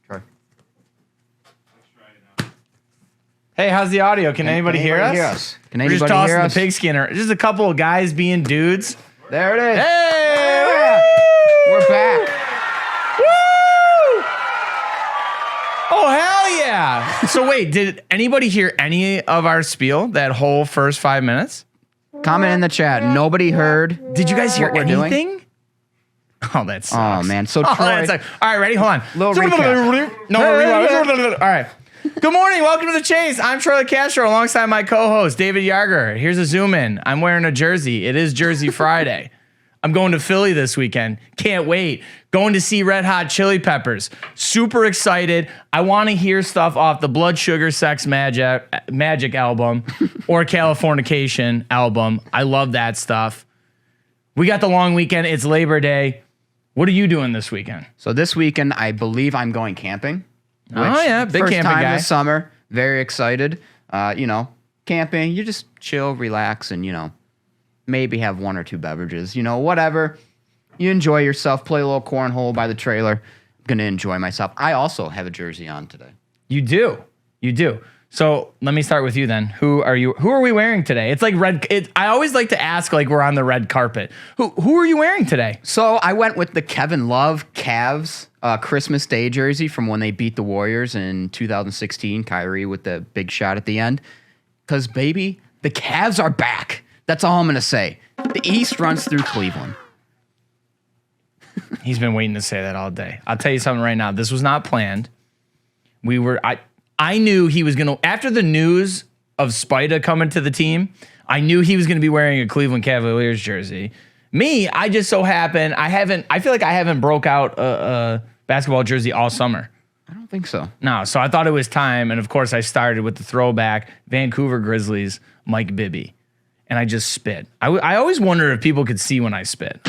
Troy. Hey, how's the audio? Can anybody hear us? Can We're just anybody tossing hear the us? pigskin. Just a couple of guys being dudes. There it is. Hey! We're back. Woo! Oh, hell yeah. So wait, did anybody hear any of our spiel, that whole first 5 minutes? Comment in the chat. Nobody heard. Did you guys hear What we're doing? anything? Oh, that sucks. Oh, man. So, Oh, Troy, that sucks. All right, ready? Hold on. Little recap. No, rewind. All right. Good morning. Welcome to The Chase. I'm Troy Castro alongside my co-host, David Yarger. Here's a zoom in. I'm wearing a jersey. It is Jersey Friday. I'm going to Philly this weekend. Can't wait. Going to see Red Hot Chili Peppers. Super excited. I want to hear stuff off the Blood Sugar Sex Magic album or Californication album. I love that stuff. We got the long weekend. It's Labor Day. What are you doing this weekend? So this weekend, I believe I'm going camping. Oh, yeah. Big first camping time guy. this summer. Very excited. Camping. You just chill, relax, and, maybe have one or two beverages. Whatever. You enjoy yourself. Play a little cornhole by the trailer. I'm going to enjoy myself. I also have a jersey on today. You do. You do. So let me start with you then. Who are we wearing today? It's like red. I always like to ask like we're on the red carpet. Who are you wearing today? So I went with the Kevin Love Cavs Christmas Day jersey from when they beat the Warriors in 2016. Kyrie with the big shot at the end. Because, baby, the Cavs are back. That's all I'm going to say. The East runs through Cleveland. He's been waiting to say that all day. I'll tell you something right now. This was not planned. I knew he was going to, after the news of Spida coming to the team, I knew he was going to be wearing a Cleveland Cavaliers jersey. Me, I just so happen, I feel like I haven't broke out a basketball jersey all summer. I don't think so. No, so I thought it was time. And of course, I started with the throwback Vancouver Grizzlies, Mike Bibby. And I just spit. I always wonder if people could see when I spit.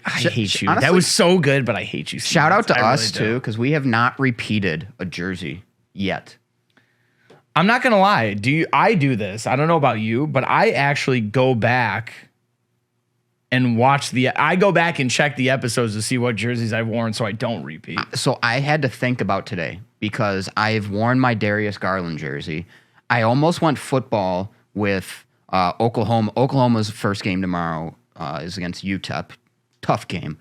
I hate you. Honestly, that was so good, but I hate you. Shout out to I us, really do. too, because we have not repeated a jersey yet. I'm not going to lie. I do this. I don't know about you, but I actually go back and I go back and check the episodes to see what jerseys I've worn so I don't repeat. So I had to think about today because I've worn my Darius Garland jersey. I almost went football with Oklahoma. Oklahoma's first game tomorrow is against UTEP. Tough game.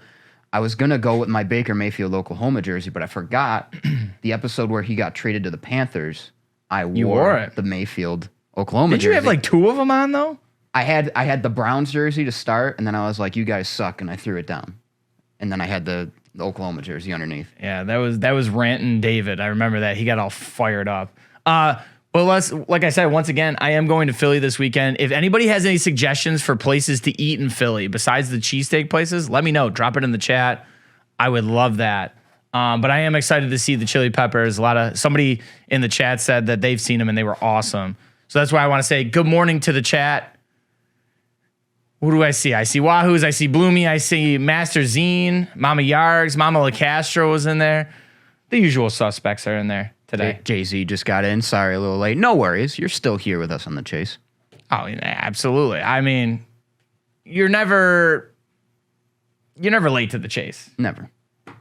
I was going to go with my Baker Mayfield Oklahoma jersey, but I forgot the episode where he got traded to the Panthers. I wore the Mayfield Oklahoma jersey. Did you have like two of them on, though? I had the Browns jersey to start, and then I was like, you guys suck, and I threw it down. And then I had the Oklahoma jersey underneath. Yeah, that was Rantin' David. I remember that. He got all fired up. But like I said, once again, I am going to Philly this weekend. If anybody has any suggestions for places to eat in Philly besides the cheesesteak places, let me know. Drop it in the chat. I would love that. But I am excited to see the Chili Peppers. Somebody in the chat said that they've seen them and they were awesome. So that's why I want to say good morning to the chat. What do I see? I see Wahoos. I see Bloomy. I see Master Zine, Mama Yargs, Mama LaCastro was in there. The usual suspects are in there today. Jay-Z just got in. Sorry, a little late. No worries. You're still here with us on the Chase. Oh, yeah, absolutely. I mean, you're never late to the chase. Never.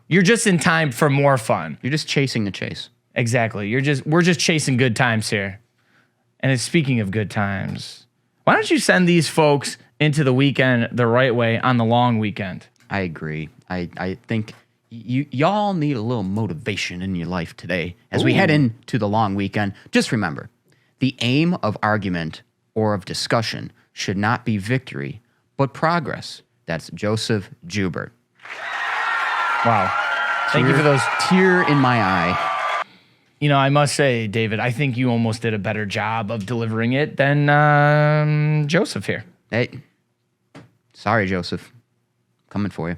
You're just in time for more fun. You're just chasing the chase. Exactly. We're just chasing good times here. And speaking of good times, why don't you send these folks into the weekend the right way on the long weekend? I agree. I think y'all need a little motivation in your life today. As we head into the long weekend, just remember, the aim of argument or of discussion should not be victory, but progress. That's Joseph Joubert. Wow. Thank you for those. Tear in my eye. I must say, David, I think you almost did a better job of delivering it than Joseph here. Hey, sorry, Joseph. Coming for you.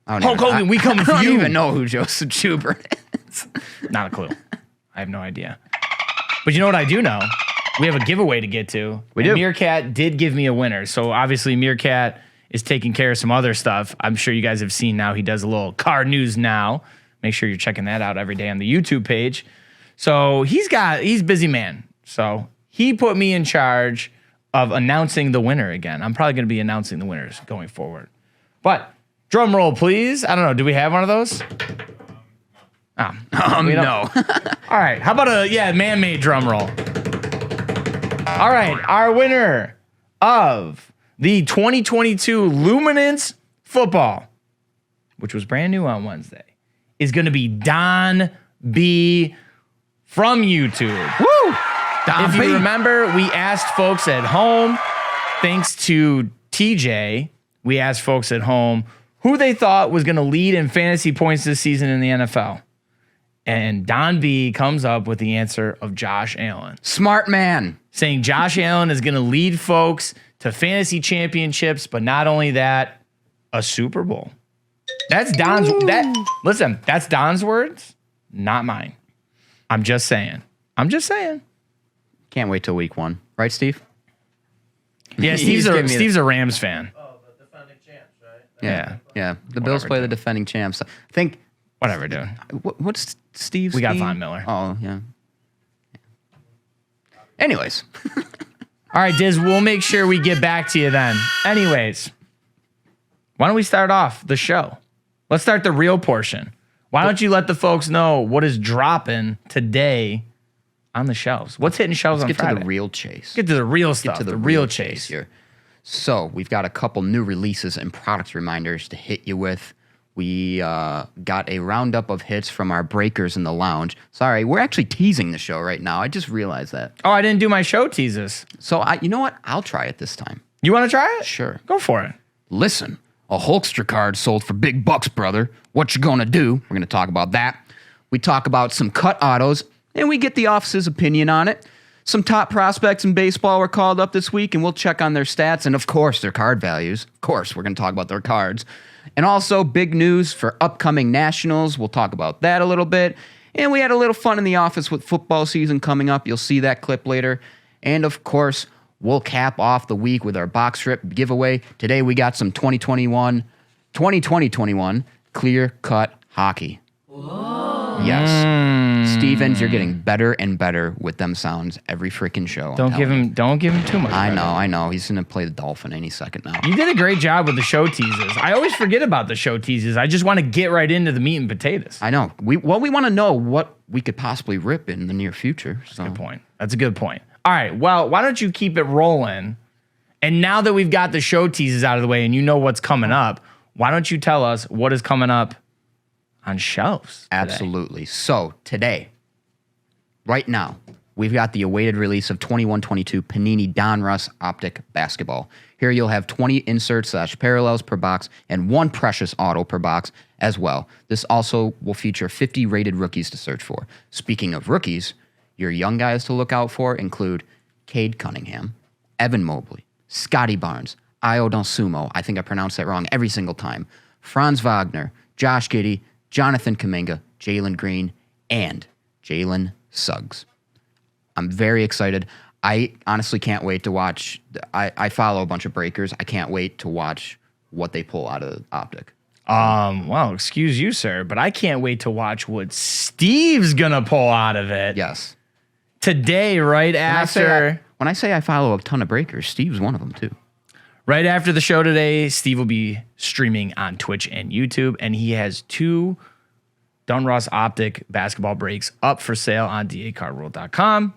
Hulk Hogan, we coming for you. I don't even know who Joseph Joubert is. Not a clue. I have no idea. But you know what I do know? We have a giveaway to get to. We do. Meerkat did give me a winner. So obviously Meerkat is taking care of some other stuff. I'm sure you guys have seen now. He does a little car news now. Make sure you're checking that out every day on the YouTube page. So he's busy man. So he put me in charge of announcing the winner again. I'm probably going to be announcing the winners going forward. But Drum roll, please. I don't know. Do we have one of those? No. All right. How about a man-made drum roll? All right. Our winner of the 2022 Luminance football, which was brand new on Wednesday, is going to be Don B from YouTube. Woo! If you remember, we asked folks at home, thanks to TJ, we asked folks at home who they thought was going to lead in fantasy points this season in the NFL. And Don B comes up with the answer of Josh Allen. Smart man. Saying Josh Allen is going to lead folks to fantasy championships, but not only that, a Super Bowl. That's Don's. Listen, that's Don's words, not mine. I'm just saying. Can't wait till week 1. Right, Steve? Yeah, Steve's a Rams fan. Oh, the defending champs, right? Yeah. The Bills play the defending champs. I think. Whatever, dude. What's Steve's We got team? Von Miller. Oh, yeah. Anyways. All right, Diz, we'll make sure we get back to you then. Anyways, why don't we start off the show? Let's start the real portion. Why don't you let the folks know what is dropping today on the shelves? What's hitting shelves on Get Friday? to the real chase. Get to the real stuff. To the real chase here. So we've got a couple new releases and product reminders to hit you with. We got a roundup of hits from our breakers in the lounge. Sorry, we're actually teasing the show right now. I just realized that. Oh, I didn't do my show teases. So you know what? I'll try it this time. You want to try it? Sure. Go for it. Listen, a Hulkster card sold for big bucks, brother. What you gonna do? We're gonna talk about that. We talk about some cut autos, and we get the office's opinion on it. Some top prospects in baseball were called up this week, and we'll check on their stats and, of course, their card values. Of course, we're gonna talk about their cards. And also, big news for upcoming nationals. We'll talk about that a little bit. And we had a little fun in the office with football season coming up. You'll see that clip later. And, of course, we'll cap off the week with our box strip giveaway. Today, we got some 2020-21 clear-cut hockey. Whoa. Yes. Stevens, you're getting better and better with them sounds every freaking show. Don't give him too much. I know. He's going to play the Dolphin any second now. You did a great job with the show teases. I always forget about the show teases. I just want to get right into the meat and potatoes. I know. We want to know what we could possibly rip in the near future. So. That's a good point. All right. Well, why don't you keep it rolling? And now that we've got the show teases out of the way and you know what's coming up, why don't you tell us what is coming up on shelves today? Absolutely. So today, right now, we've got the awaited release of 21-22 Panini Donruss Optic Basketball. Here you'll have 20 inserts / parallels per box and 1 precious auto per box as well. This also will feature 50 rated rookies to search for. Speaking of rookies, your young guys to look out for include Cade Cunningham, Evan Mobley, Scotty Barnes, Io Donsumo, I think I pronounced that wrong every single time, Franz Wagner, Josh Giddey, Jonathan Kuminga, Jalen Green, and Jalen Suggs. I'm very excited. I honestly can't wait to watch. I follow a bunch of breakers. I can't wait to watch what they pull out of Optic. Well, excuse you, sir, but I can't wait to watch what Steve's gonna pull out of it. Yes. Today, right after. When I say I follow a ton of breakers, Steve's one of them too. Right after the show today, Steve will be streaming on Twitch and YouTube, and he has 2 Donruss Optic basketball breaks up for sale on dacardworld.com.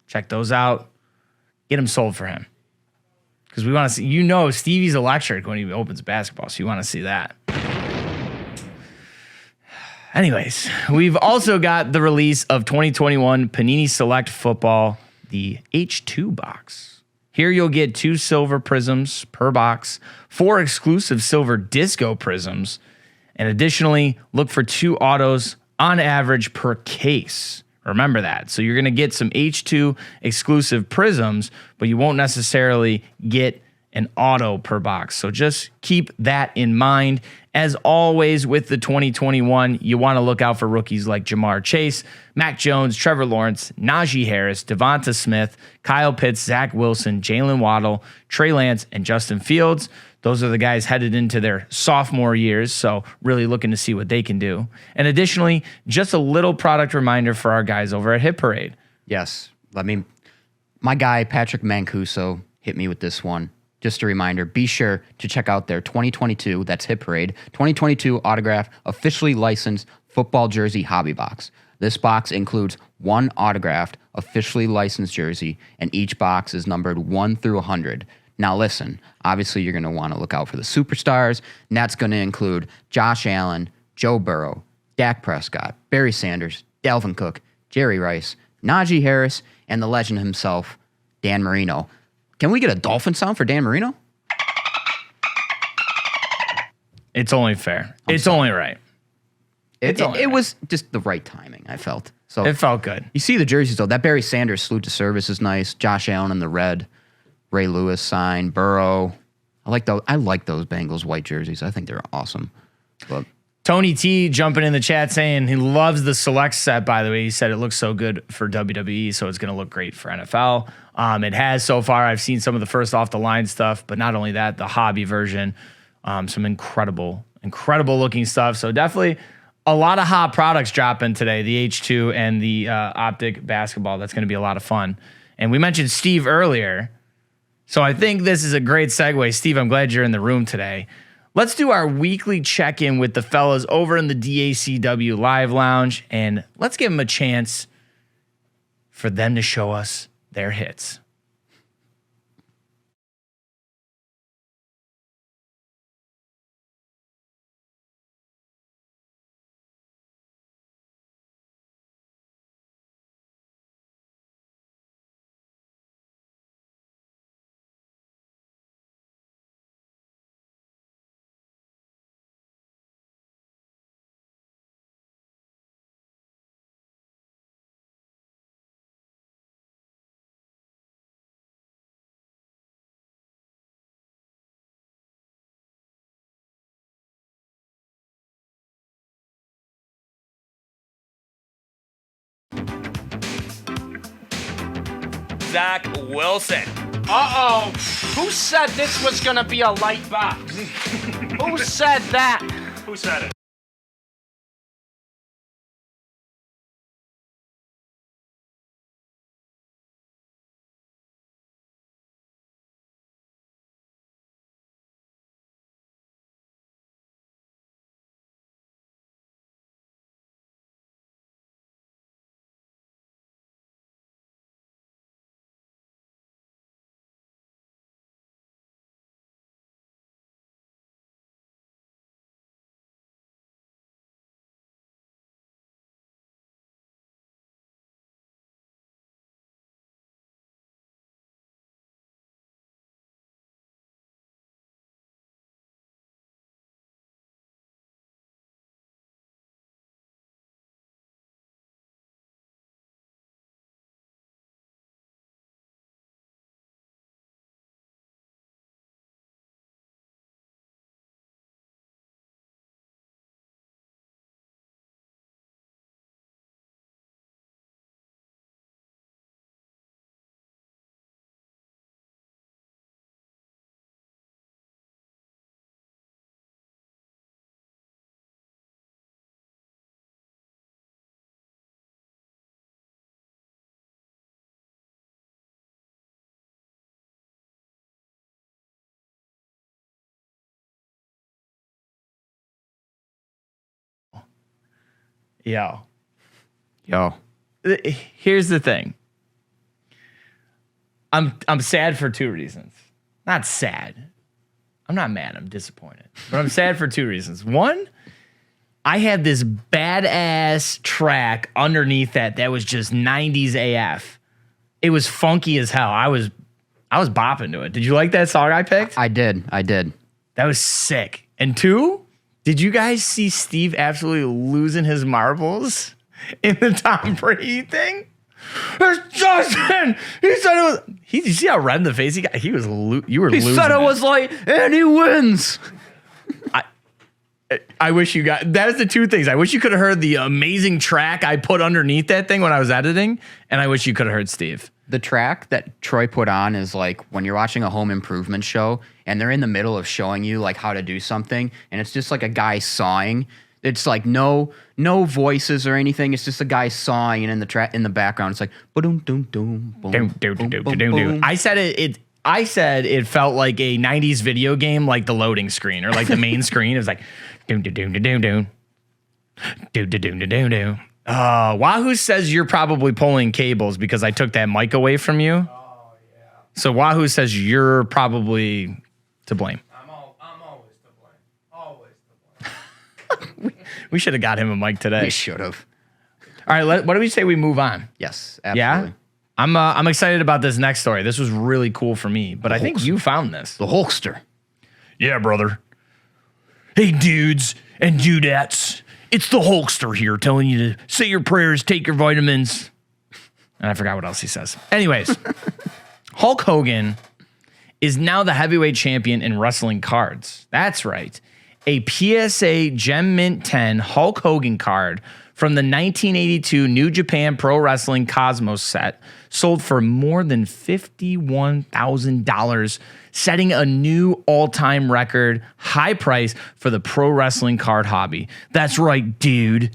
Check those out. Get them sold for him. Because we want to see, Stevie's electric when he opens basketball, so you want to see that. Anyways, we've also got the release of 2021 Panini Select Football, the H2 box. Here you'll get 2 silver prisms per box, 4 exclusive silver disco prisms, and additionally, look for 2 autos on average per case. Remember that. So you're going to get some H2 exclusive prisms, but you won't necessarily get an auto per box. So just keep that in mind. As always with the 2021, you want to look out for rookies like Jamar Chase, Mac Jones, Trevor Lawrence, Najee Harris, Devonta Smith, Kyle Pitts, Zach Wilson, Jalen Waddle, Trey Lance, and Justin Fields. Those are the guys headed into their sophomore years, so really looking to see what they can do. And additionally, just a little product reminder for our guys over at Hit Parade. Yes. My guy, Patrick Mancuso, hit me with this one. just a reminder, be sure to check out their 2022, that's Hit Parade, 2022 autograph officially licensed football jersey hobby box. This box includes one autographed, officially licensed jersey, and each box is numbered 1 through 100. Now listen, obviously you're going to want to look out for the superstars, and that's going to include Josh Allen, Joe Burrow, Dak Prescott, Barry Sanders, Dalvin Cook, Jerry Rice, Najee Harris, and the legend himself, Dan Marino. Can we get a dolphin sound for Dan Marino? It's only fair. It's only right. It was just the right timing, I felt. So It felt good. you see the jerseys, though. That Barry Sanders salute to service is nice. Josh Allen in the red. Ray Lewis sign. Burrow. I like those Bengals white jerseys. I think they're awesome. But Tony T jumping in the chat saying he loves the select set, by the way. He said it looks so good for WWE, so it's going to look great for NFL. It has so far. I've seen some of the first off the line stuff, but not only that, the hobby version, some incredible looking stuff. So definitely a lot of hot products dropping today, the H2 and the Optic basketball. That's going to be a lot of fun. And we mentioned Steve earlier, so I think this is a great segue. Steve, I'm glad you're in the room today. Let's do our weekly check-in with the fellas over in the DACW Live Lounge, and let's give them a chance for them to show us their hits. Zach Wilson. Uh-oh. Who said this was gonna be a light box? Who said that? Who said it? Yo. Here's the thing. I'm sad for two reasons. Not sad. I'm not mad. I'm disappointed. But I'm sad for two reasons. One, I had this badass track underneath that was just 90s AF. It was funky as hell. I was bopping to it. Did you like that song I picked? I did. That was sick. And two, did you guys see Steve absolutely losing his marbles in the Tom Brady thing? It's Justin. He said it was. Did you see how red in the face he got? You were losing. He said it was like, and he wins. I wish you got. That is the two things. I wish you could have heard the amazing track I put underneath that thing when I was editing, and I wish you could have heard Steve. The track that Troy put on is like when you're watching a home improvement show and they're in the middle of showing you like how to do something, and it's just like a guy sawing. It's like no voices or anything. It's just a guy sawing, and in the background, it's like boom, doom, doom, boom, boom, boom, boom. I said it. I said it felt like a 90s video game, like the loading screen or like the main screen. It was like, doom, doom, doom, doom, doom. Doom, doom, doom, doom, doom. Wahoo says you're probably pulling cables because I took that mic away from you. Oh, yeah. So Wahoo says you're probably to blame. I'm always to blame. Always to blame. We should have got him a mic today. We should have. All right, what do we say we move on? Yes, absolutely. Yeah? I'm excited about this next story. This was really cool for me, but I think you found this. The Hulkster. Yeah, brother. Hey, dudes and dudettes. It's the Hulkster here telling you to say your prayers, take your vitamins. And I forgot what else he says. Anyways, Hulk Hogan is now the heavyweight champion in wrestling cards. That's right. A PSA Gem Mint 10 Hulk Hogan card from the 1982 New Japan Pro Wrestling Cosmos set sold for more than $51,000, setting a new all-time record high price for the pro wrestling card hobby. That's right, dude.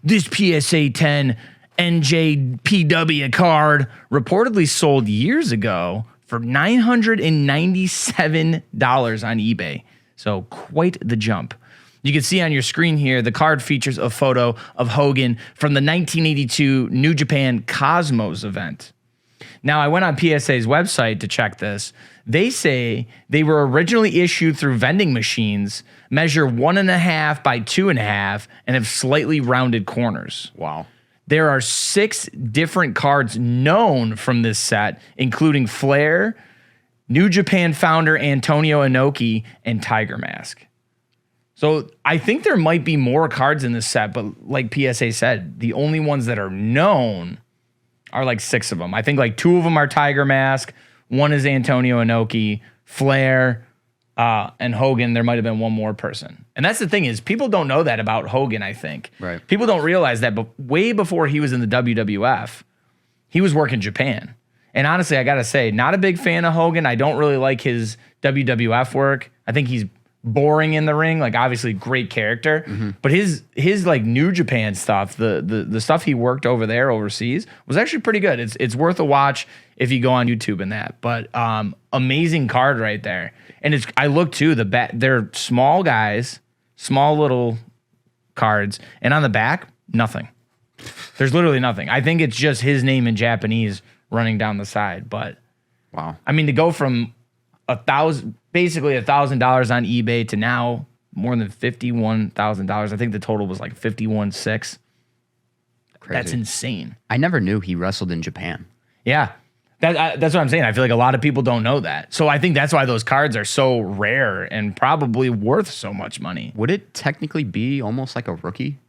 This PSA 10 NJPW card reportedly sold years ago for $997 on eBay. So quite the jump. You can see on your screen here, the card features a photo of Hogan from the 1982 New Japan Cosmos event. Now, I went on PSA's website to check this. They say they were originally issued through vending machines, measure 1.5 by 2.5, and have slightly rounded corners. Wow. There are 6 different cards known from this set, including Flair, New Japan founder Antonio Inoki, and Tiger Mask. So I think there might be more cards in this set, but like PSA said, the only ones that are known are like 6 of them. I think like 2 of them are Tiger Mask, 1 is Antonio Inoki, Flair, and Hogan. There might have been one more person. And that's the thing is people don't know that about Hogan, I think. Right. People don't realize that, but way before he was in the WWF, he was working Japan. And honestly, I got to say, not a big fan of Hogan. I don't really like his WWF work. I think he's boring in the ring, like obviously great character, but his like New Japan stuff, the stuff he worked over there overseas was actually pretty good. It's worth a watch if you go on YouTube and that. But amazing card right there. And I look too, they're small guys, small little cards, and on the back, nothing. There's literally nothing. I think it's just his name in Japanese running down the side. But wow. I mean, to go from basically $1,000 on eBay to now more than $51,000. I think the total was like $51,600. That's insane. I never knew he wrestled in Japan. Yeah, that's what I'm saying. I feel like a lot of people don't know that. So I think that's why those cards are so rare and probably worth so much money. Would it technically be almost like a rookie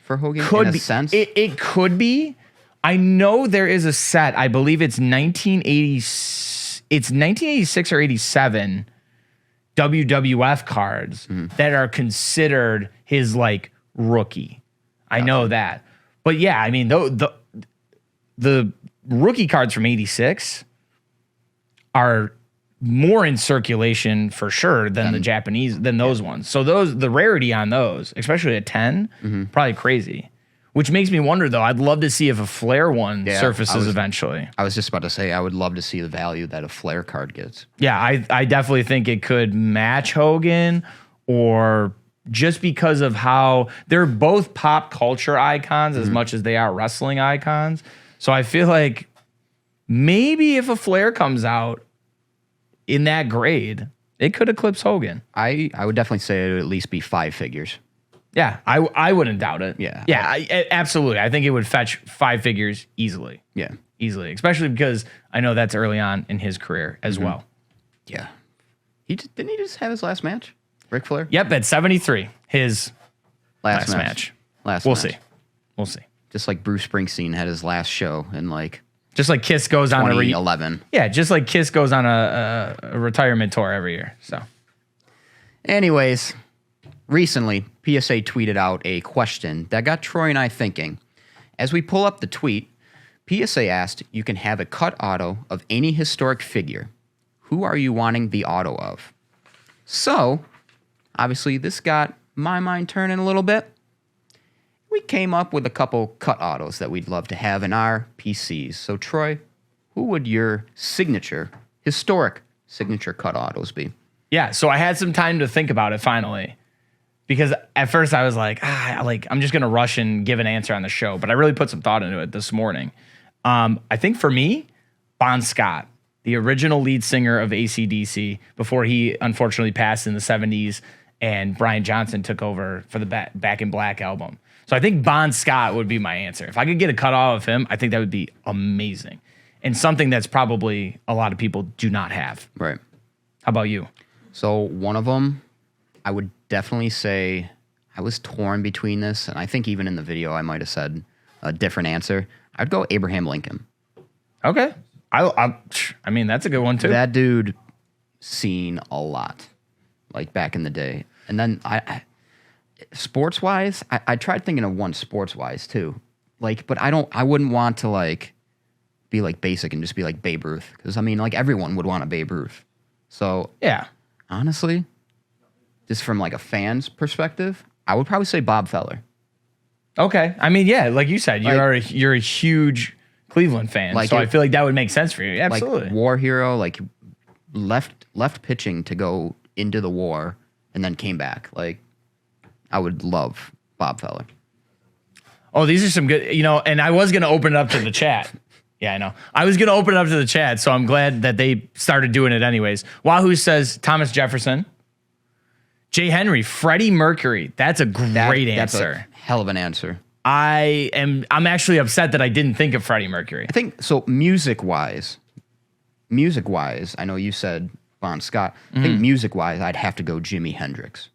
for Hogan Could in a be. sense? It could be. I know there is a set. I believe it's 1986 or 87 WWF cards that are considered his like rookie. I know that. But yeah, I mean the rookie cards from 86 are more in circulation for sure than the Japanese than those ones. So the rarity on those, especially at 10, probably crazy. Which makes me wonder, though. I'd love to see if a Flair one surfaces eventually. I was just about to say, I would love to see the value that a Flair card gets. Yeah, I definitely think it could match Hogan, or just because of how they're both pop culture icons as much as they are wrestling icons. So I feel like maybe if a Flair comes out in that grade, it could eclipse Hogan. I would definitely say it would at least be 5 figures. Yeah, I wouldn't doubt it. Yeah. Yeah, absolutely. I think it would fetch 5 figures easily. Yeah. Easily, especially because I know that's early on in his career as well. Yeah. Didn't he just have his last match? Ric Flair? Yep, at 73, his Last match. Last We'll match. see. We'll see. Just like Bruce Springsteen had his last show in like Just like Kiss goes on 2011. just like Kiss goes on a retirement tour every year. So, Anyways, recently, PSA tweeted out a question that got Troy and I thinking. As we pull up the tweet, PSA asked, you can have a cut auto of any historic figure. Who are you wanting the auto of? So, obviously, this got my mind turning a little bit. We came up with a couple cut autos that we'd love to have in our PCs. So, Troy, who would your historic signature cut autos be? Yeah, so I had some time to think about it finally. Because at first I was like, I'm just gonna rush and give an answer on the show, but I really put some thought into it this morning. I think for me, Bon Scott, the original lead singer of AC/DC, before he unfortunately passed in the 70s and Brian Johnson took over for the Back in Black album. So I think Bon Scott would be my answer. If I could get a cut off of him, I think that would be amazing. And something that's probably a lot of people do not have. Right. How about you? So one of them, I would definitely say I was torn between this, and I think even in the video I might have said a different answer. I'd go Abraham Lincoln. Okay. I mean, that's a good one too. That dude seen a lot, like back in the day. And then I sports-wise, I tried thinking of one sports-wise too. Like, but I wouldn't want to like be like basic and just be like Babe Ruth. Because I mean, like everyone would want a Babe Ruth. So Yeah. honestly, just from like a fan's perspective, I would probably say Bob Feller. Okay. I mean, yeah, like you said, you're a huge Cleveland fan, Like so it- I feel like that would make sense for you. Absolutely. Like war hero, like left pitching to go into the war and then came back. Like I would love Bob Feller. Oh, these are some good, and I was going to open it up to the chat. Yeah, I know. I was going to open it up to the chat, so I'm glad that they started doing it anyways. Wahoo says Thomas Jefferson. Jay Henry, Freddie Mercury. That's a great That's answer. a hell of an answer. I'm actually upset that I didn't think of Freddie Mercury. I think so. Music wise, I know you said Bon Scott. I think music wise, I'd have to go Jimi Hendrix.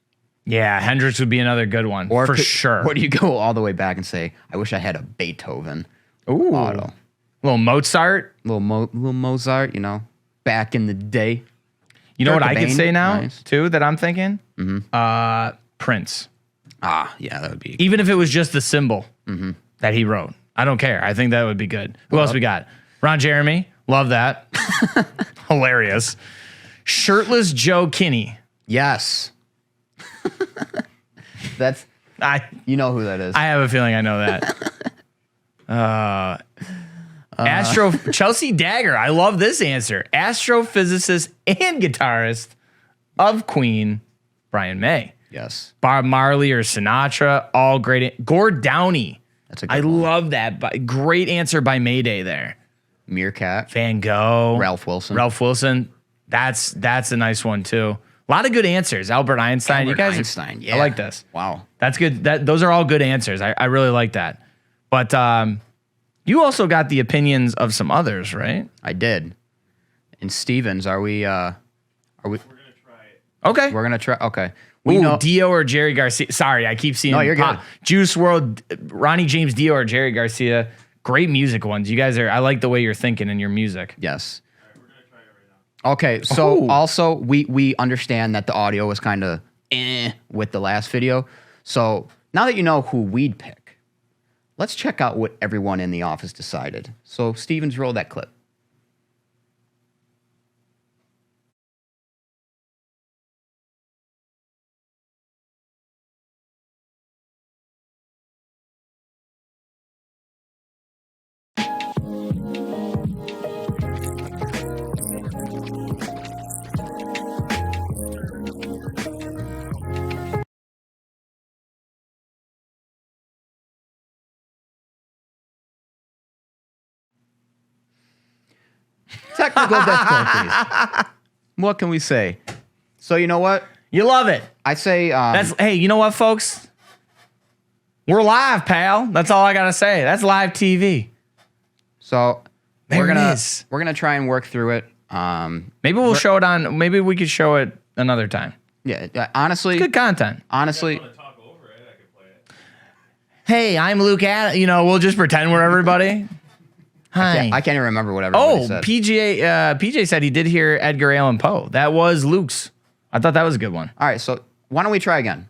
Yeah, Hendrix would be another good one for sure. Or do you go all the way back and say, I wish I had a Beethoven Ooh, auto, little Mozart. little Mozart, back in the day. You know Kurt what I could Cobain, say now nice. too that I'm thinking? Prince. Yeah, that would be. Even if it was just the symbol that he wrote. I don't care. I think that would be good. Who else we got? Ron Jeremy. Love that. Hilarious. Shirtless Joe Kinney. Yes. That's, you know who that is. I have a feeling I know that. Chelsea Dagger. I love this answer. Astrophysicist and guitarist of Queen, Brian May. Yes. Bob Marley or Sinatra, all great. Gord Downey. That's a good I one. love that. Great answer by Mayday there. Meerkat. Van Gogh. Ralph Wilson. Ralph Wilson. That's a nice one too. A lot of good answers. Albert Einstein. Albert You guys. Einstein, yeah. I like this. Wow. That's good. Those are all good answers. I really like that. But you also got the opinions of some others, right? I did. And Stevens, are we? Okay. We're gonna try. Okay. Ooh, Dio or Jerry Garcia. Sorry, I keep seeing. No, you're good. Juice World, Ronnie James Dio or Jerry Garcia. Great music ones. You guys are. I like the way you're thinking in your music. Yes. Okay, so also we understand that the audio was kind of with the last video. So now that you know who we'd pick, let's check out what everyone in the office decided. So Stevens, roll that clip. Technical difficulties. What can we say? So you know what? You love it. I say Hey, you know what, folks? We're live, pal. That's all I gotta say. That's live TV. so There we're it gonna is. we're gonna try and work through it. Maybe we'll show it on. Maybe we could show it another time. Yeah, honestly, Good content. honestly, Hey, I'm Luke. We'll just pretend we're everybody. Hi. I can't even remember what everybody said. PJ said he did hear Edgar Allan Poe. That was Luke's. I thought that was a good one. All right, so why don't we try again?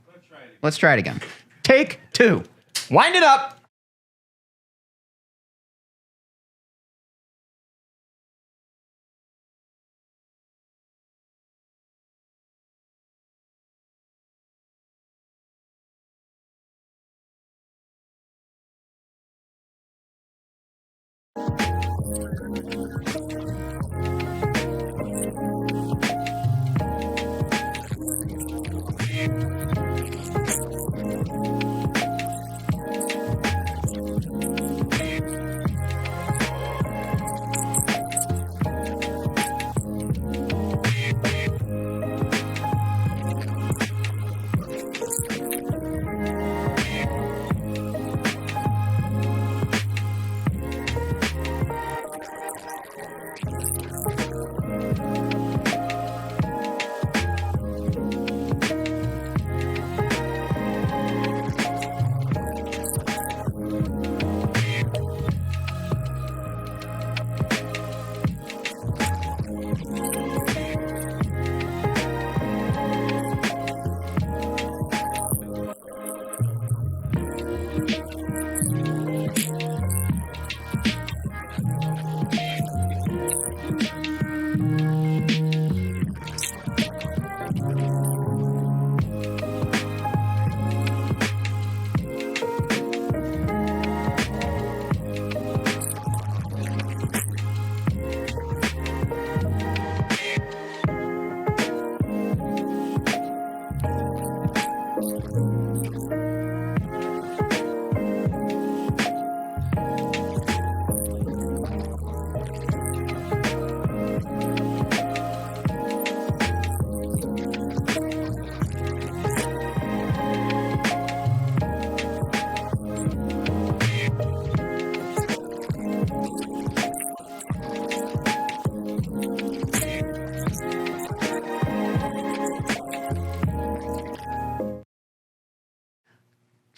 Let's try it again. Take 2. Wind it up.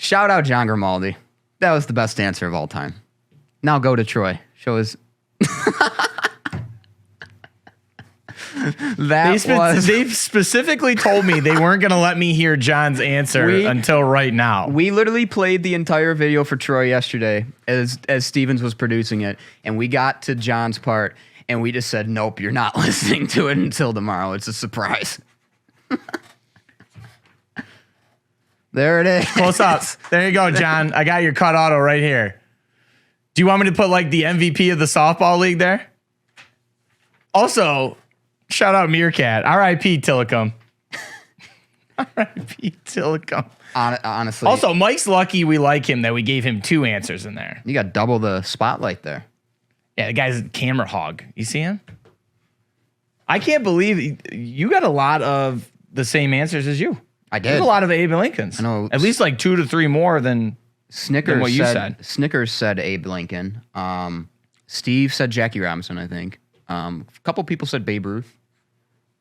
Shout out John Grimaldi. That was the best answer of all time. Now go to Troy. Show his. They specifically told me they weren't going to let me hear John's answer until right now. We literally played the entire video for Troy yesterday as Stevens was producing it, and we got to John's part, and we just said, nope, you're not listening to it until tomorrow. It's a surprise. There it is. Close up. There you go, John. I got your cut auto right here. Do you want me to put like the MVP of the softball league there? Also, shout out Meerkat. R.I.P. Tillicum. R.I.P. Tillicum. Honestly. Also, Mike's lucky we like him that we gave him 2 answers in there. You got double the spotlight there. Yeah, the guy's a camera hog. You see him? I can't believe you got a lot of the same answers as you. I did. There's a lot of Abe Lincolns. I know. At least like 2 to 3 more than what you said. Snickers said Abe Lincoln. Steve said Jackie Robinson, I think. A couple people said Babe Ruth,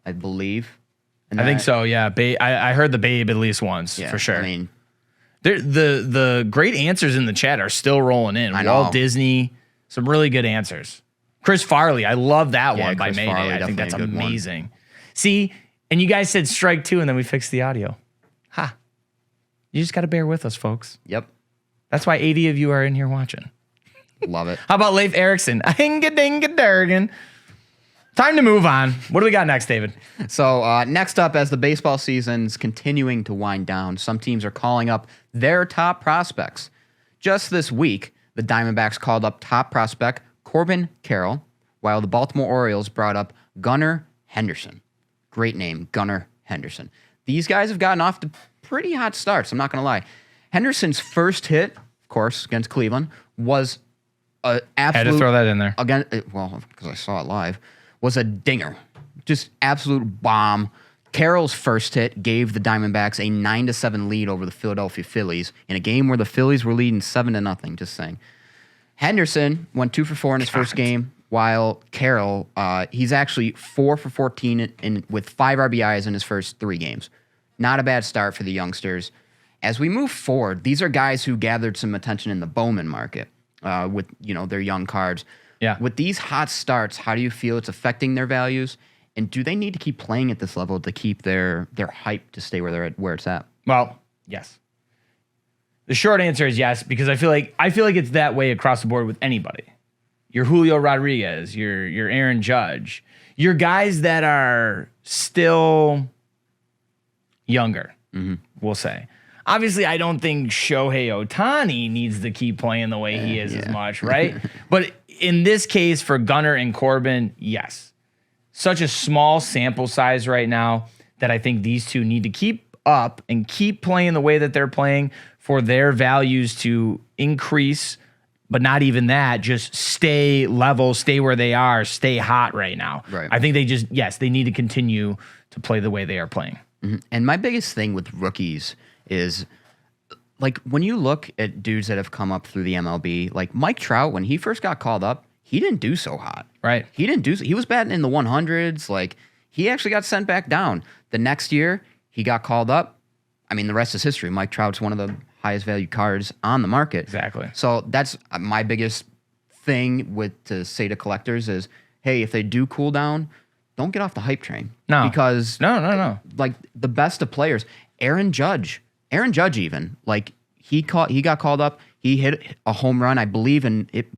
I believe. I think so, yeah. I heard the Babe at least once, for sure. I mean, the great answers in the chat are still rolling in. I know. Walt Disney, some really good answers. Chris Farley, I love that one by Chris Mayday. Farley, I think that's definitely a good amazing. See, and you guys said strike 2, and then we fixed the audio. Ha. You just got to bear with us, folks. Yep. That's why 80 of you are in here watching. Love it. How about Leif Erikson? Hinga-dinga-durgan. Time to move on. What do we got next, David? So next up, as the baseball season's continuing to wind down, some teams are calling up their top prospects. Just this week, the Diamondbacks called up top prospect Corbin Carroll, while the Baltimore Orioles brought up Gunnar Henderson. Great name, Gunnar Henderson. These guys have gotten off to pretty hot starts, I'm not going to lie. Henderson's first hit, of course, against Cleveland, was an absolute... Had to throw that in there. Well, because I saw it live, was a dinger. Just absolute bomb. Carroll's first hit gave the Diamondbacks a 9-7 lead over the Philadelphia Phillies in a game where the Phillies were leading 7-0, just saying. Henderson went 2 for 4 in his first game, while Carroll, he's actually 4 for 14 with 5 RBIs in his first 3 games. Not a bad start for the youngsters. As we move forward, these are guys who gathered some attention in the Bowman market with their young cards. Yeah. With these hot starts, how do you feel it's affecting their values? And do they need to keep playing at this level to keep their hype to stay where it's at? Well, yes. The short answer is yes, because I feel like it's that way across the board with anybody. Your Julio Rodriguez, your Aaron Judge, your guys that are still younger, we'll say. Obviously, I don't think Shohei Ohtani needs to keep playing the way he is as much, right? But in this case, for Gunnar and Corbin, yes. Such a small sample size right now that I think these two need to keep up and keep playing the way that they're playing for their values to increase, but not even that, just stay level, stay where they are, stay hot right now. Right. I think they need to continue to play the way they are playing. Mm-hmm. And my biggest thing with rookies is, like, when you look at dudes that have come up through the MLB, like Mike Trout, when he first got called up, he didn't do so hot. Right. He was batting in the 100s. Like, he actually got sent back down. The next year, he got called up. I mean, the rest is history. Mike Trout's one of the highest value cards on the market. Exactly. So that's my biggest thing to say to collectors is, hey, if they do cool down, don't get off the hype train. No. Because No. like the best of players, Aaron Judge even, like he got called up, he hit a home run, I believe, in it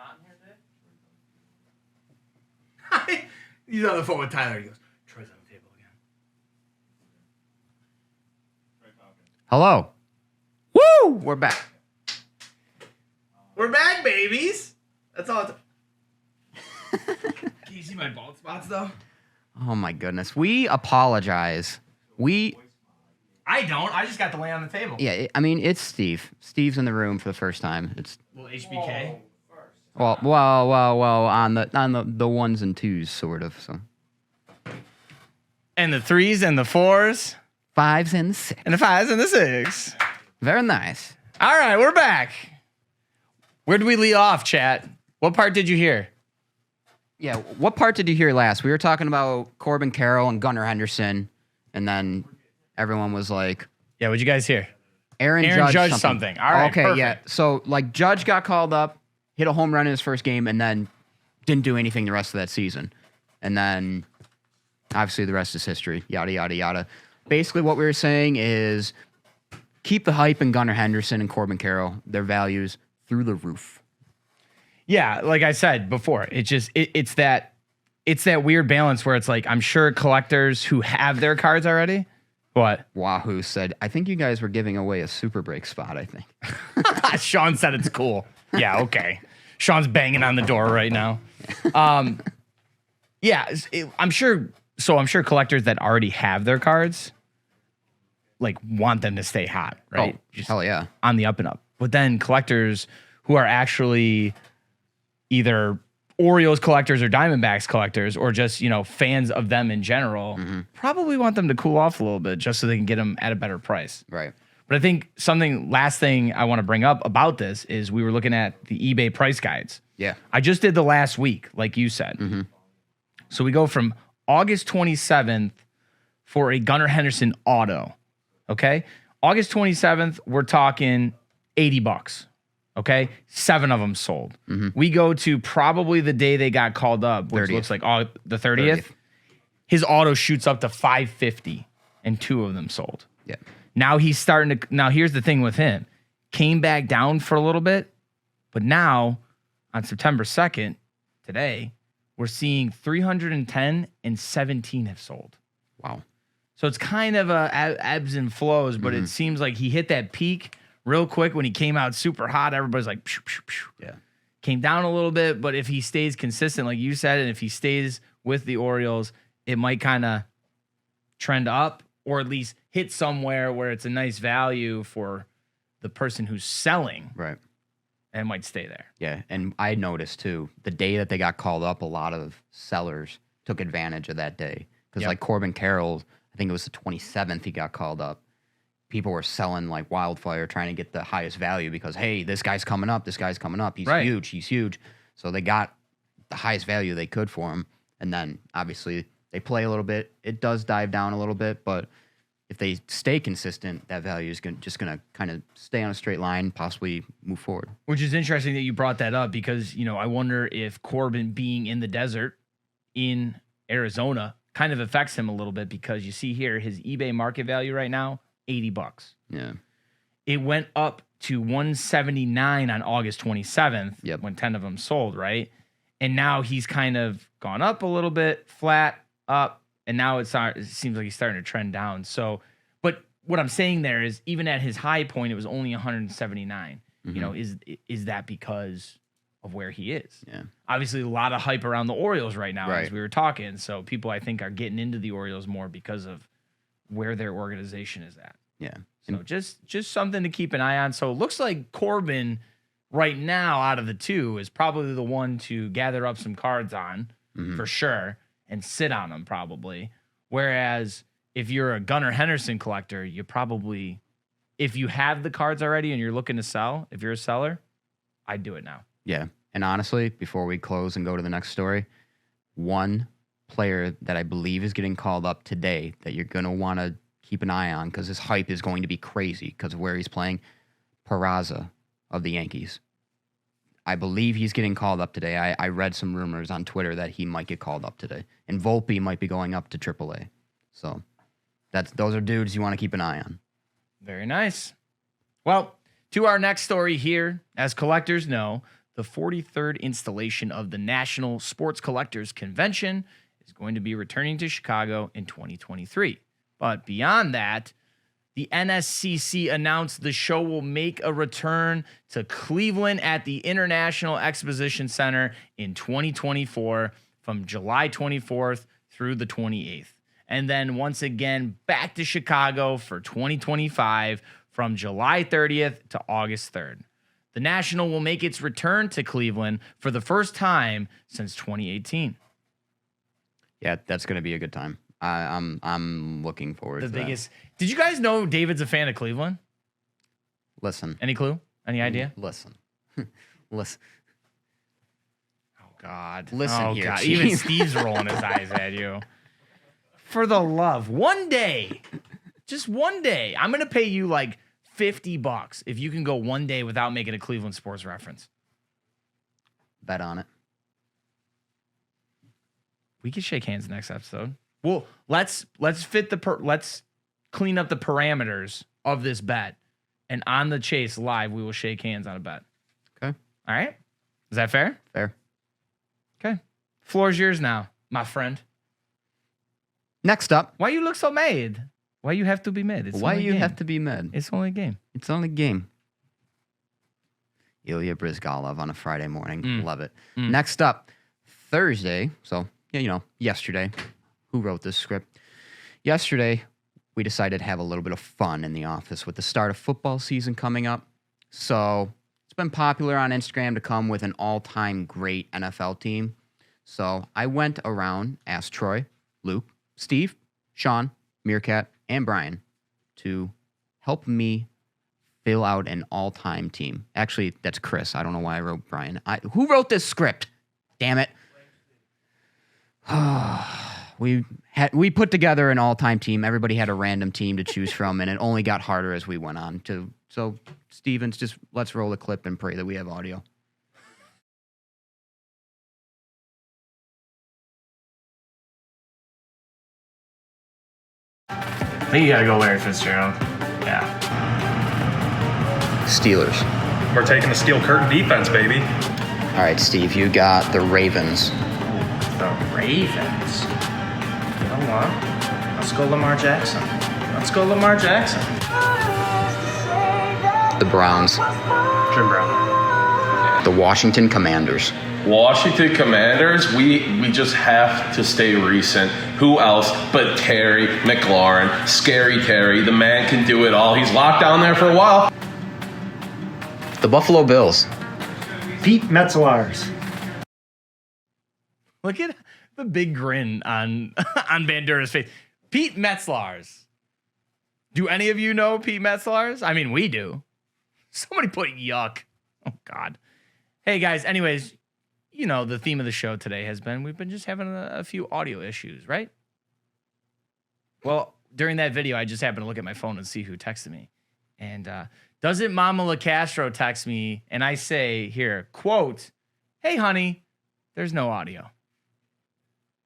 hot in here today? He's on the phone with Tyler. He goes, Troy's on the table again. Hello. Woo! We're back. We're back, babies. That's all. Can you see my bald spots, though? Oh, my goodness. We apologize. I don't. I just got to lay on the table. Yeah, I mean, it's Steve. Steve's in the room for the first time. It's Little HBK. well, on the ones and twos, sort of. So And the 3s and the 4s. 5s and 6. And the 5s and the 6. Very nice. All right, we're back. Where did we leave off, chat? What part did you hear? Yeah, what part did you hear last? We were talking about Corbin Carroll and Gunnar Henderson, and then everyone was like, Yeah, what'd you guys hear? Aaron Judge something. All right, okay, perfect. yeah. So, like, Judge got called up, hit a home run in his first game, and then didn't do anything the rest of that season. And then, obviously, the rest is history. Yada, yada, yada. Basically, what we were saying is keep the hype in Gunnar Henderson and Corbin Carroll, their values through the roof. Yeah, like I said before, it's that weird balance where it's like I'm sure collectors who have their cards already. What? Wahoo said, I think you guys were giving away a super break spot, I think. Sean said it's cool. Yeah, okay. Sean's banging on the door right now. Yeah, I'm sure collectors that already have their cards like want them to stay hot, right? Oh, hell yeah. On the up and up. But then collectors who are actually either Orioles collectors or Diamondbacks collectors or just, fans of them in general, probably want them to cool off a little bit just so they can get them at a better price. Right. But I think last thing I want to bring up about this is we were looking at the eBay price guides. Yeah. I just did the last week, like you said. So we go from August 27th for a Gunnar Henderson auto. Okay. August 27th, we're talking $80. Okay. 7 of them sold. We go to probably the day they got called up, which 30th. looks like the 30th. His auto shoots up to $550 and 2 of them sold. Yeah. Now here's the thing with him. Came back down for a little bit, but now on September 2nd, today, we're seeing 310 and 17 have sold. Wow. So it's kind of ebbs and flows, but it seems like he hit that peak real quick when he came out super hot. Everybody's like, pshh, pshh, pshh. Yeah. Came down a little bit, but if he stays consistent, like you said, and if he stays with the Orioles, it might kind of trend up or at least hit somewhere where it's a nice value for the person who's selling. Right. And it might stay there. Yeah. And I noticed too, the day that they got called up, a lot of sellers took advantage of that day. Because like Corbin Carroll, I think it was the 27th he got called up. People were selling like wildfire, trying to get the highest value because, hey, this guy's coming up. This guy's coming up. He's huge. He's huge. So they got the highest value they could for him. And then obviously they play a little bit. It does dive down a little bit, but if they stay consistent, that value is just going to kind of stay on a straight line, possibly move forward. Which is interesting that you brought that up because, I wonder if Corbin being in the desert in Arizona kind of affects him a little bit because you see here his eBay market value right now, $80. Yeah. It went up to $179 on August 27th when 10 of them sold, right? And now he's kind of gone up a little bit, flat, up, and now it seems like he's starting to trend down. So, but what I'm saying there is even at his high point, it was only 179. Is that because of where he is? Yeah. Obviously, a lot of hype around the Orioles right now, Right. as we were talking. So people, I think, are getting into the Orioles more because of where their organization is at. Yeah. So just something to keep an eye on. So it looks like Corbin right now out of the two is probably the one to gather up some cards on for sure and sit on them probably. Whereas if you're a Gunnar Henderson collector, you probably, if you have the cards already and you're looking to sell, if you're a seller, I'd do it now. Yeah. And honestly, before we close and go to the next story, one player that I believe is getting called up today that you're going to want to keep an eye on because his hype is going to be crazy because of where he's playing, Peraza of the Yankees. I believe he's getting called up today. I read some rumors on Twitter that he might get called up today. And Volpe might be going up to AAA. So those are dudes you want to keep an eye on. Very nice. Well, to our next story here, as collectors know, the 43rd installation of the National Sports Collectors Convention is going to be returning to Chicago in 2023. But beyond that, the NSCC announced the show will make a return to Cleveland at the International Exposition Center in 2024 from July 24th through the 28th. And then once again, back to Chicago for 2025 from July 30th to August 3rd. The National will make its return to Cleveland for the first time since 2018. Yeah, that's going to be a good time. I'm looking forward to Biggest. Did you guys know David's a fan of Cleveland? Listen. Any clue? Any idea? Listen. Listen. Oh, God. Listen here, God. Chief. Even Steve's rolling his eyes at you. For the love. One day. Just one day. I'm going to pay you like $50 if you can go one day without making a Cleveland sports reference. Bet on it. We can shake hands next episode. Well, let's fit let's clean up the parameters of this bet, and on the Chase live, we will shake hands on a bet. Okay. All right. Is that fair? Fair. Okay. Floor's yours now, my friend. Next up. Why you look so mad? Why you have to be mad? Why you have to be mad? It's only a game. It's only a game. Ilya Bryzgalov on a Friday morning. Love it. Next up, Thursday. So, yesterday. Who wrote this script? Yesterday, we decided to have a little bit of fun in the office with the start of football season coming up. So it's been popular on Instagram to come with an all-time great NFL team. So I went around, asked Troy, Luke, Steve, Sean, Meerkat, and Brian to help me fill out an all-time team. Actually, that's Chris. I don't know why I wrote Brian. Who wrote this script? Damn it. We put together an all-time team. Everybody had a random team to choose from, and it only got harder as we went on. So, Stevens, just let's roll a clip and pray that we have audio. I think you gotta go Larry Fitzgerald. Yeah. Steelers. We're taking the steel curtain defense, baby. All right, Steve, you got the Ravens. The Ravens. You know what? Let's go Lamar Jackson. The Browns. Jim Brown. The Washington Commanders. Washington Commanders, we just have to stay recent. Who else but Terry McLaurin? Scary Terry. The man can do it all. He's locked down there for a while. The Buffalo Bills. Pete Metzelaars. Look at the big grin on Bandura's face. Pete Metzelaars. Do any of you know Pete Metzelaars? I mean, we do. Somebody put yuck. Oh, God. Hey, guys. Anyways, the theme of the show today has been we've been just having a few audio issues, right? Well, during that video, I just happened to look at my phone and see who texted me. And doesn't Mama LaCastro text me and I say here, quote, "Hey, honey, there's no audio."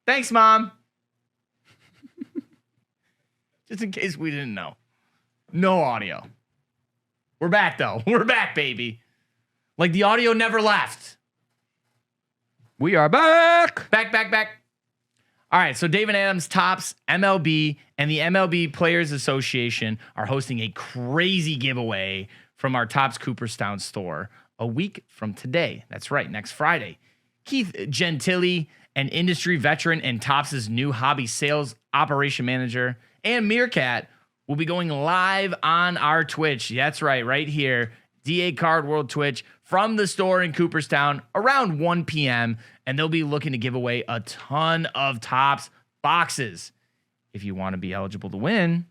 Thanks, Mom. Just in case we didn't know. No audio. We're back, though. We're back, baby. Like the audio never left. We are back. Back. All right, so David Adams, Topps, MLB, and the MLB Players Association are hosting a crazy giveaway from our Topps Cooperstown store a week from today. That's right, next Friday. Keith Gentili, an industry veteran and Topps' new hobby sales operation manager, and Meerkat will be going live on our Twitch. That's right here, DA Card World Twitch, from the store in Cooperstown around 1 p.m. And they'll be looking to give away a ton of Topps boxes. If you want to be eligible to win,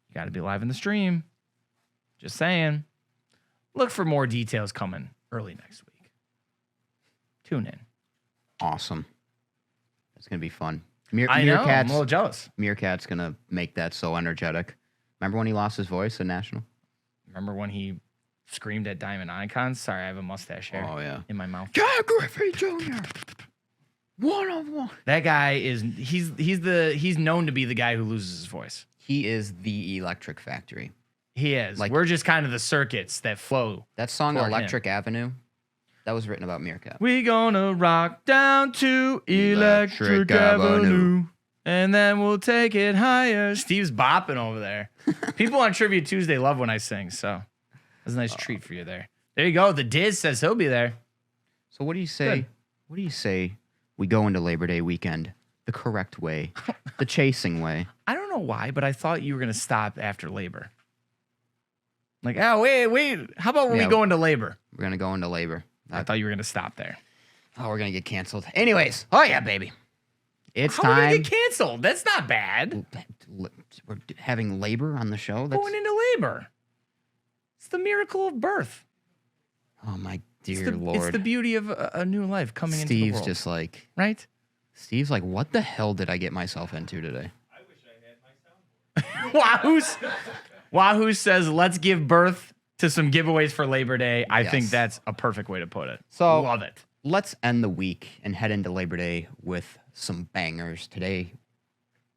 you got to be live in the stream. Just saying. Look for more details coming early next week. Tune in. Awesome. It's going to be fun. I know. I'm a little jealous. Meerkat's going to make that so energetic. Remember when he lost his voice at National? Remember when he screamed at Diamond Icons? Sorry, I have a mustache hair in my mouth. Cal Griffey Jr. 1-on-1. That guy he's known to be the guy who loses his voice. He is the Electric Factory. He is. We're just kind of the circuits that flow. That song for Electric Avenue. That was written about Meerkat. We gonna rock down to Electric Avenue. And then we'll take it higher. Steve's bopping over there. People on Trivia Tuesday love when I sing, so that's a nice treat for you there. There you go. The Diz says he'll be there. So what do you say? Good. What do you say we go into Labor Day weekend the correct way, the chasing way? I don't know why, but I thought you were gonna stop after labor. Like, oh wait. How about when we go into labor? We're gonna go into labor. I thought you were gonna stop there. Oh, we're gonna get canceled. Anyways, oh yeah, baby. It's How are we time. gonna get canceled? That's not bad. We're having labor on the show. That's, Going into labor. It's the miracle of birth. oh my dear Lord. It's the beauty of a new life coming into the Steve's world. just like, Right? Steve's like, what the hell did I get myself into today? Wahoo says, let's give birth to some giveaways for Labor Day. I think Yes. that's a perfect way to put it. So Love it. let's end the week and head into Labor Day with some bangers. Today,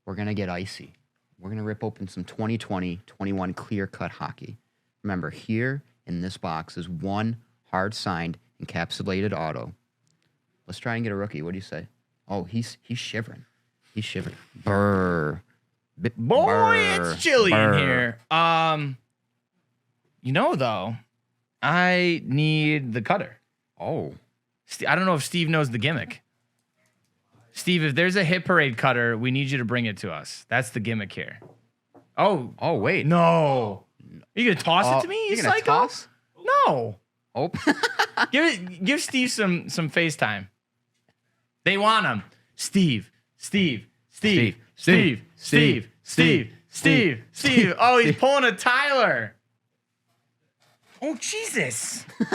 we're going to get icy. We're going to rip open some 2020-21 clear-cut hockey. Remember, here in this box is one hard-signed encapsulated auto. Let's try and get a rookie. What do you say? Oh, he's shivering. He's shivering. Brr. Boy, Brr. it's chilly Brr. in here. Though, I need the cutter. Oh. I don't know if Steve knows the gimmick. Steve, if there's a hit parade cutter, we need you to bring it to us. That's the gimmick here. Oh, Wait. no. Are you going to toss it to me, you You're gonna psycho? toss? No. Oh. Give Steve some FaceTime. They want him. Steve. Oh, he's pulling a Tyler. Oh, Jesus. You're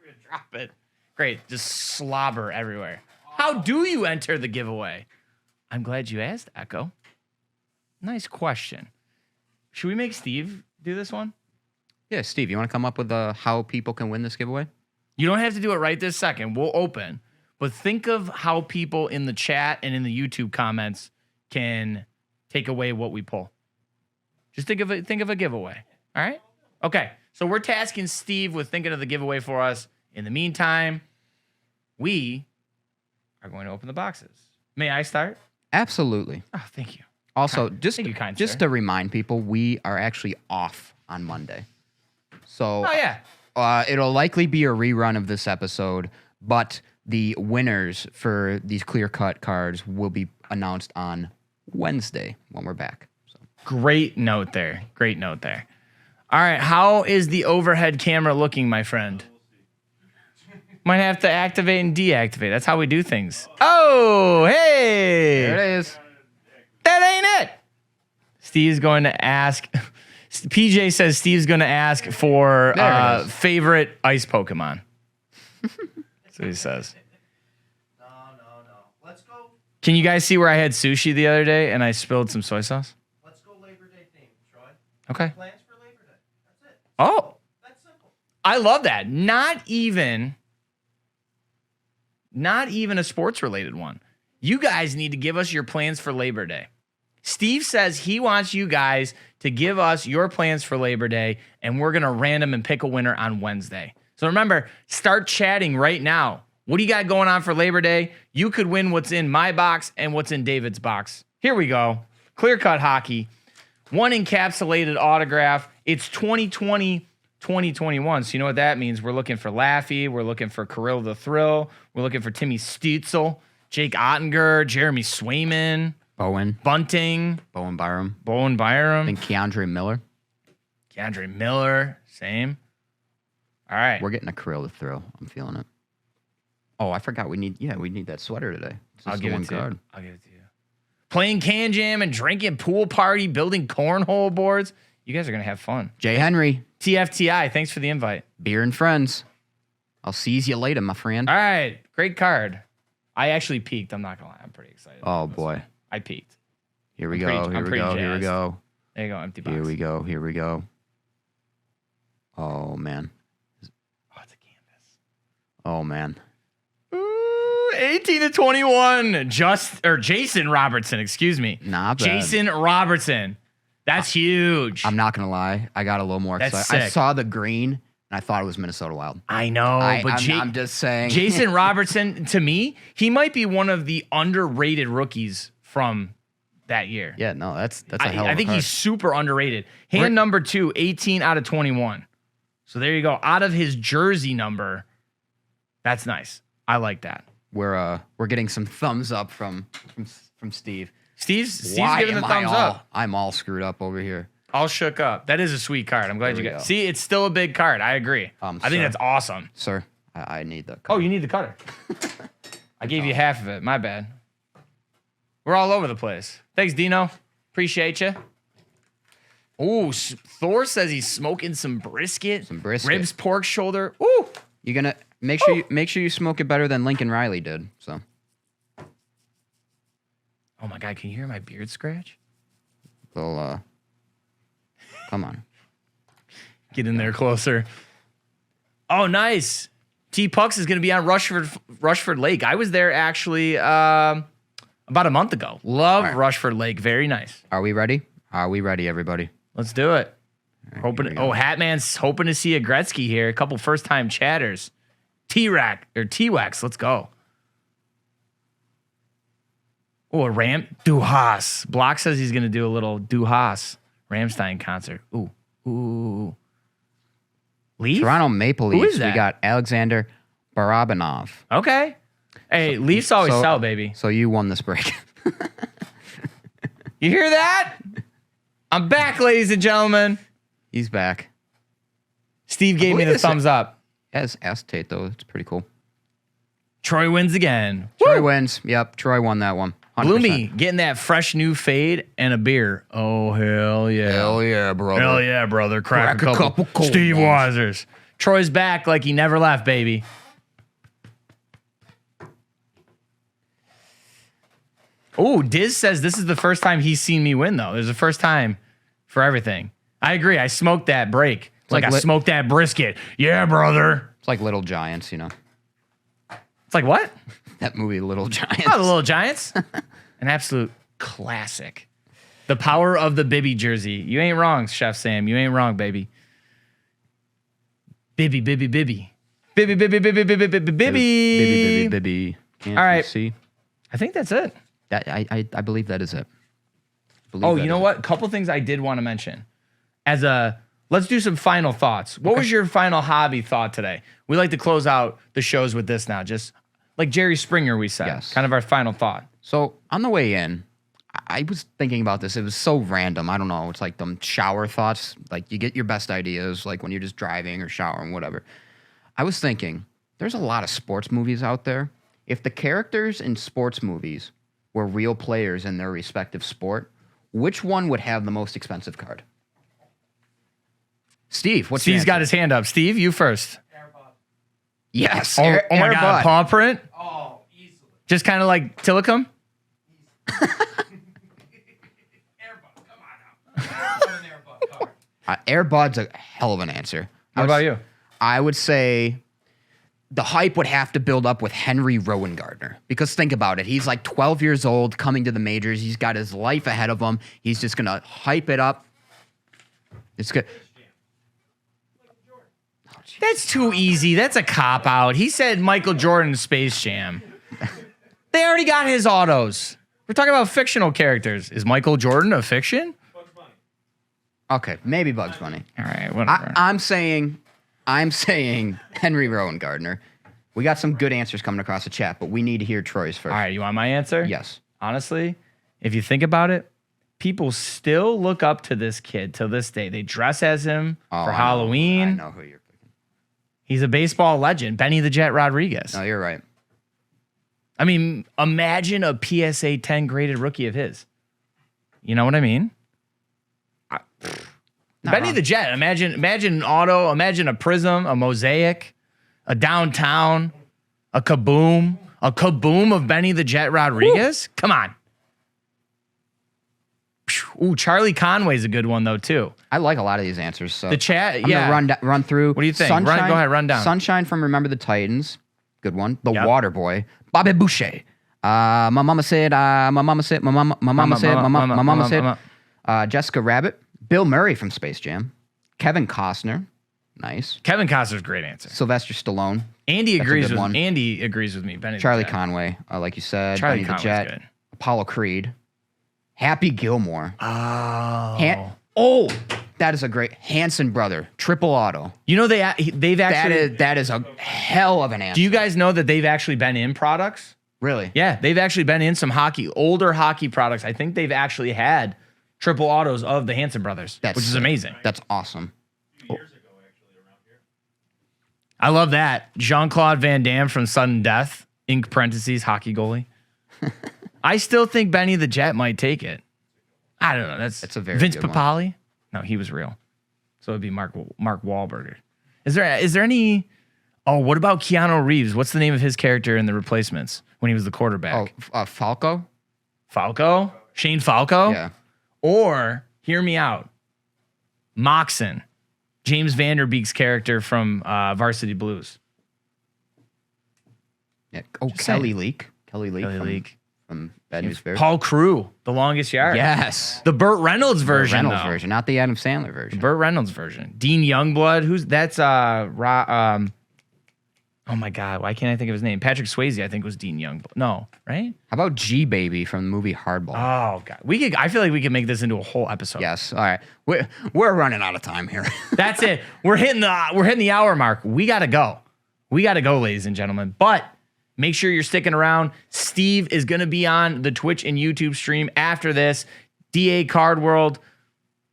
gonna drop it. Great. Just slobber everywhere. How do you enter the giveaway? I'm glad you asked, Echo. Nice question. Should we make Steve do this one? Yeah, Steve, you want to come up with how people can win this giveaway? You don't have to do it right this second. We'll open. But think of how people in the chat and in the YouTube comments can take away what we pull. Just think of a giveaway. All right? Okay. So we're tasking Steve with thinking of the giveaway for us. In the meantime, we are going to open the boxes. May I start? Absolutely. Oh, thank you. Also, Thank just you, kind sir. to remind people, we are actually off on Monday. So Oh, yeah. it'll likely be a rerun of this episode, but the winners for these clear-cut cards will be announced on Wednesday when we're back. So Great note there. All right. How is the overhead camera looking, my friend? Might have to activate and deactivate. That's how we do things. Oh, hey. there it is. That ain't it. Steve's going to ask. PJ says Steve's going to ask for There it is. favorite ice Pokemon. That's what he says. No. Let's go. Can you guys see where I had sushi the other day and I spilled some soy sauce? Let's go Labor Day theme, Troy. Okay. Plans for Labor Day. That's it. Oh, That's simple. I love that. Not even a sports related one. You guys need to give us your plans for Labor Day. Steve says he wants you guys to give us your plans for Labor Day, and we're going to random and pick a winner on Wednesday. So remember, start chatting right now. What do you got going on for Labor Day? You could win what's in my box and what's in David's box. Here we go. Clear cut hockey. One encapsulated autograph. It's 2020, 2021. So you know what that means. We're looking for Laffy. We're looking for Kirill the Thrill. We're looking for Timmy Stutzel, Jake Ottinger, Jeremy Swayman, Bowen Bunting, Byram, Bowen Byram, and Keandre Miller. Keandre Miller. Same. All right. We're getting a Kirill the Thrill. I'm feeling it. Oh, I forgot. We need that sweater today. It's just I'll the give one it to you. card. I'll give it to you. Playing can jam and drinking pool party, building cornhole boards. You guys are going to have fun. Jay Henry, TFTI, thanks for the invite. beer and friends. I'll seize you later, my friend. All right. Great card. I actually peaked. I'm not going to lie. I'm pretty excited. Oh boy. I peaked. Here we I'm go. pretty- Here I'm we pretty go. Here we jazzed. go. There you go. Empty box. Here we go. Here we go. Oh man. Oh, it's a canvas. Oh man. Ooh, 18 to 21. Jason Robertson, excuse me. Not bad. Jason Robertson. That's huge. I'm not gonna lie. I got a little more That's excited. I sick. saw the green and I thought it was Minnesota Wild. I know, but I'm just saying. Jason Robertson, to me, he might be one of the underrated rookies from that year. Yeah, no, that's a hell of a I think card. he's super underrated. Hand number 2, 18 out of 21. So there you go. Out of his jersey number, that's nice. I like that. We're getting some thumbs up from Steve. Steve's Why giving the am I thumbs all- up. I'm all screwed up over here. All shook up. That is a sweet card. I'm glad There you we got. go. See, it's still a big card. I agree. I think sir. that's awesome. Sir, I need the Oh, card. you need the cutter. I gave you half of it. My bad. We're all over the place. Thanks, Dino. Appreciate you. Ooh, Thor says he's smoking some brisket. Some brisket. Ribs, pork shoulder. Ooh. You're gonna make sure you smoke it better than Lincoln Riley did. So Oh my God, can you hear my beard scratch? they'll come on. Get in there closer. Oh, nice. T Pucks is going to be on Rushford Lake. I was there actually about a month ago. Love Rushford Lake. Very nice. Are we ready? Are we ready, everybody? Let's do it. Here we go. Hatman's hoping to see a Gretzky here. A couple first-time chatters. T-Wax. Let's go. Oh, a Duhas. Block says he's going to do a little Duhas Ramstein concert. Ooh. Leaf? Toronto Maple Who Leafs. is that? We got Alexander Barabanov. Okay. Hey, Leafs always sell, baby. So you won this break. You hear that? I'm back, ladies and gentlemen. He's back. Steve gave me the thumbs up. As acetate though, it's pretty cool. Troy wins again. Troy wins. Yep, Troy won that one. 100%. Bloomy getting that fresh new fade and a beer. Oh, hell yeah. Hell yeah, brother. Hell yeah, brother. Crack Crack a couple cold Steve ones. Weisers. Troy's back like he never left, baby. Oh, Diz says this is the first time he's seen me win, though. There's a first time for everything. I agree. I smoked that break. Like I smoked that brisket. Yeah, brother. It's like Little Giants, you know. It's like what? That movie, Little Giants. Oh, the Little Giants. An absolute classic. The power of the Bibby jersey. You ain't wrong, Chef Sam. You ain't wrong, baby. Bibby. Bibby. Bibby. Can't All right. you see? I think that's it. That I believe that is it. Oh, you know what? A couple things I did want to mention. Let's do some final thoughts. What was your final hobby thought today? We like to close out the shows with this now, just like Jerry Springer, we said. Yes. Kind of our final thought. So on the way in, I was thinking about this. It was so random. I don't know. It's like them shower thoughts. Like you get your best ideas, like when you're just driving or showering, whatever. I was thinking, there's a lot of sports movies out there. If the characters in sports movies were real players in their respective sport, which one would have the most expensive card? Steve, what's your Steve's got answer? his hand up. Steve, you first. Yes. Oh my Air God, Bud. paw print? Oh, easily. Just kind of like Tillicum? Air Bud's a hell of an answer. How about you? I would say the hype would have to build up with Henry Rowan Gardner. Because think about it. He's like 12 years old coming to the majors. He's got his life ahead of him. He's just going to hype it up. It's good. That's too easy. That's a cop out. He said Michael Jordan Space Jam. They already got his autos. We're talking about fictional characters. Is Michael Jordan a fiction? Okay, maybe Bugs Bunny. All right, whatever. I'm saying Henry Rowan Gardner. We got some good answers coming across the chat, but we need to hear Troy's first. All right, you want my answer? Yes. Honestly, if you think about it, people still look up to this kid till this day. They dress as him for Halloween. I know who you're picking. He's a baseball legend, Benny the Jet Rodriguez. No, you're right. I mean, imagine a PSA 10 graded rookie of his. You know what I mean? Benny the Jet. Imagine an auto. Imagine a Prism, a Mosaic, a Downtown, a Kaboom of Benny the Jet Rodriguez. Woo. Come on. Ooh, Charlie Conway's a good one though too. I like a lot of these answers. So The chat, I'm gonna run through. What do you think? Go ahead, run down. Sunshine from Remember the Titans. Good one. The Water Boy. Bobby Boucher. My mama said. My mama said. My mama said. Jessica Rabbit. Bill Murray from Space Jam. Kevin Costner. Nice. Kevin Costner's a great answer. Sylvester Stallone. Andy That's a agrees good with one. Andy agrees with me. Benny Charlie the Jet. Conway, like you said. Charlie Benny the Conway's Jet. good. Apollo Creed. Happy Gilmore. Oh. That is a great Hanson brother. Triple Auto. You know they've actually. That is a hell of an answer. Do you guys know that they've actually been in products? Really? Yeah, they've actually been in some older hockey products. I think they've actually had triple autos of the Hanson brothers, which is amazing. That's awesome. I love that. Jean-Claude Van Damme from Sudden Death, in parentheses, hockey goalie. I still think Benny the Jet might take it. I don't know. That's a very Vince good one. Papali. No, he was real. So it'd be Mark Wahlberg. Is there any? Oh, what about Keanu Reeves? What's the name of his character in The Replacements when he was the quarterback? Falco? Falco? Shane Falco? Yeah. Or, hear me out, Moxon, James Vanderbeek's character from Varsity Blues. Yeah. Just Kelly saying. Leak. Kelly Leak from Bad News Bears. Paul Crew, The Longest Yard. Yes. The Burt Reynolds version, Reynolds though. version, not the Adam Sandler version. Burt Reynolds version. Dean Youngblood, that's oh my God, why can't I think of his name? Patrick Swayze, I think, was Dean Youngblood. No, right? How about G Baby from the movie Hardball? Oh God, I feel like we could make this into a whole episode. Yes. All right. We're running out of time here. That's it. We're hitting the hour mark. We gotta go. Ladies and gentlemen. But make sure you're sticking around. Steve is gonna be on the Twitch and YouTube stream after this. DA Card World.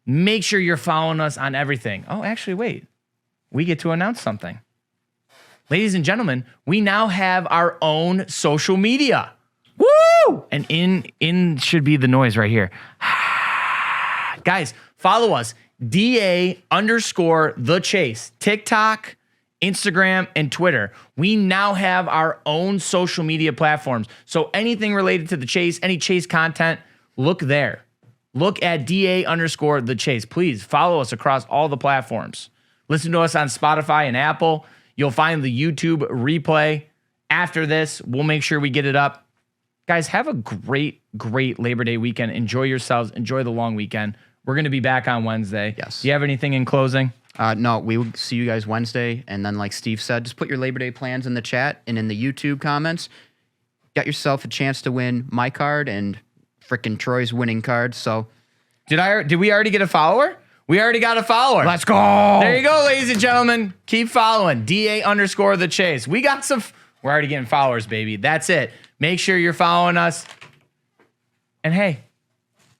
Make sure you're following us on everything. Oh, actually, wait. We get to announce something. Ladies and gentlemen, we now have our own social media. Woo! And in should be the noise right here. Guys, follow us. DA_the Chase. TikTok, Instagram, and Twitter. We now have our own social media platforms. So anything related to the Chase, any Chase content, look there. Look at DA_the Chase. Please follow us across all the platforms. Listen to us on Spotify and Apple. You'll find the YouTube replay after this. We'll make sure we get it up. Guys, have a great Labor Day weekend. Enjoy yourselves. Enjoy the long weekend. We're going to be back on Wednesday. Yes. Do you have anything in closing? No, we will see you guys Wednesday. And then, like Steve said, just put your Labor Day plans in the chat and in the YouTube comments. Got yourself a chance to win my card and frickin' Troy's winning card. So, Did we already get a follower? We already got a follower. let's go. There you go, ladies and gentlemen. Keep following. DA_the Chase. We're already getting followers, baby. That's it. Make sure you're following us. And hey,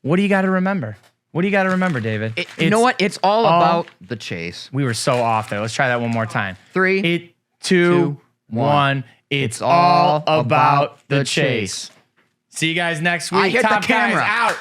what do you got to remember? What do you got to remember, David? You know what? It's all about the chase. We were so off there. Let's try that one more time. 3, 2, 1. It's all about the chase. See you guys next week. I hit the Top guys camera. out.